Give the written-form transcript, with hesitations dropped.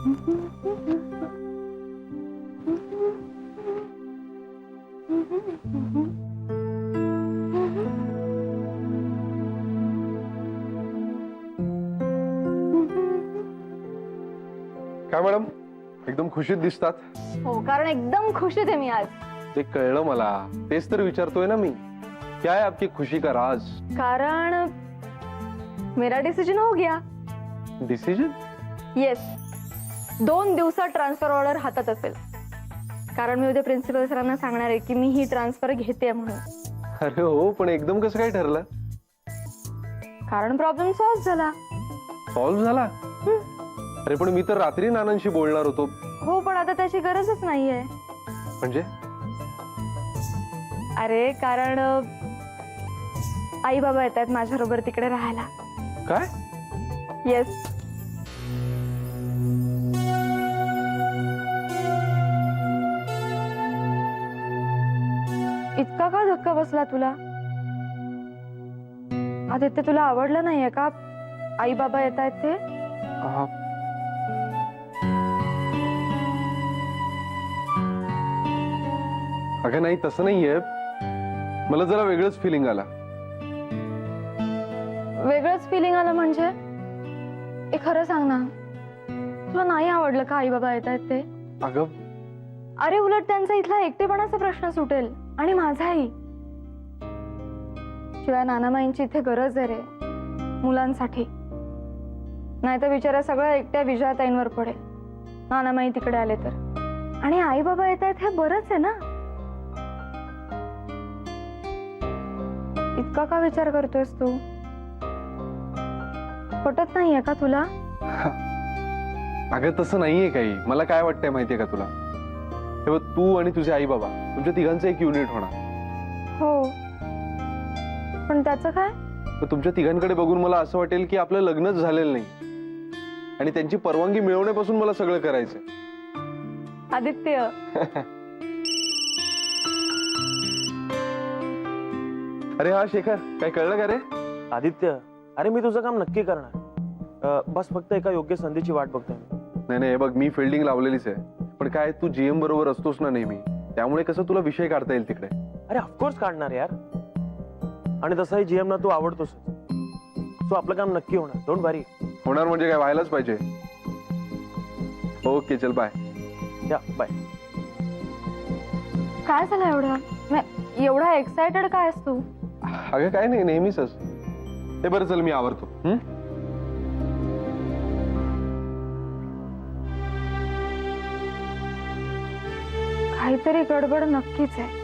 काय मॅडम, एकदम खुशीत दिसतात. हो, कारण एकदम खुशीत आहे मी आज. ते कळलं मला, तेच तर विचारतोय ना मी. क्या है आपकी खुशी का राज? कारण मेरा डिसीजन हो गया. डिसीजन? येस, 2 दिवसात ट्रान्सफर ऑर्डर हातात असेल. कारण मी उद्या प्रिन्सिपल सरांना सांगणार आहे की मी ही ट्रान्सफर घेते म्हणून. अरे हो, पण एकदम कसं काय ठरलं? कारण प्रॉब्लेम सॉल्व्ह झाला. सॉल्व्ह झाला? अरे पण मी तर रात्री नानांशी बोलणार होतो. हो, पण आता त्याची गरजच नाहीये. म्हणजे? अरे कारण आई बाबा येत आहेत माझ्याबरोबर तिकडे राहायला. काय? येस. इतका का धक्का बसला तुला? आदित्य, तुला आवडलं नाहीये का आई बाबा येत आहेत ते? अगं नाही, तसं नाहीये. मला जरा वेगळंच फिलिंग आला. वेगळंच फिलिंग आलं म्हणजे? हे खरं सांग ना, तुला नाही आवडलं का आई बाबा येत आहेत ते? अगं अरे उलट त्यांचा इथला एकटेपणाचा प्रश्न सुटेल आणि माझाही. शिवाय नानामाईंची इथे गरज आहे रे मुलांसाठी. नाही तर बिचारा सगळं एकट्या विजयाताईंवर पडेल नानामाई तिकडे आले तर. आणि आई बाबा येत आहेत हे बरंच आहे ना. इतका का विचार करतोयस तू? पटत नाहीये का तुला? अगं तसं नाहीये काही. मला काय वाटतंय माहितीये का तुला? हे बघ, तू आणि तुझे आई बाबा तुमच्या तिघांचं एक युनिट होणार. हो, पण त्याचं काय? तुमच्या तिघांकडे बघून मला असं वाटेल की आपलं लग्नच झालेलं नाही आणि त्यांची परवानगी मिळवण्यापासून मला सगळं करायचंय. आदित्य, अरे हा शेखर, काय कळलं का रे? आदित्य, अरे मी तुझं काम नक्की करणार. बस फक्त एका योग्य संधीची वाट बघतोय. नाही नाही, हे बघ, मी फिल्डिंग लावलेलीच आहे. पण काय, तू जीएम बरोबर असतोस ना नेहमी, त्यामुळे कसं तुला विषय काढता येईल तिकडे. अरे ऑफकोर्स काढणार यार. आणि तसंही जीएम ना तू आवडतोस, सो आपलं काम नक्की होणार. डोंट वरी. होणार म्हणजे काय, व्हायलाच पाहिजे. ओके, चल बाय. या बाय. काय झालं एवढा एक्साइटेड काय आहेस तू? अगं काय नाही, नेहमीच. ते बरं, चल मी आवरतो. काहीतरी गडबड नक्कीच आहे.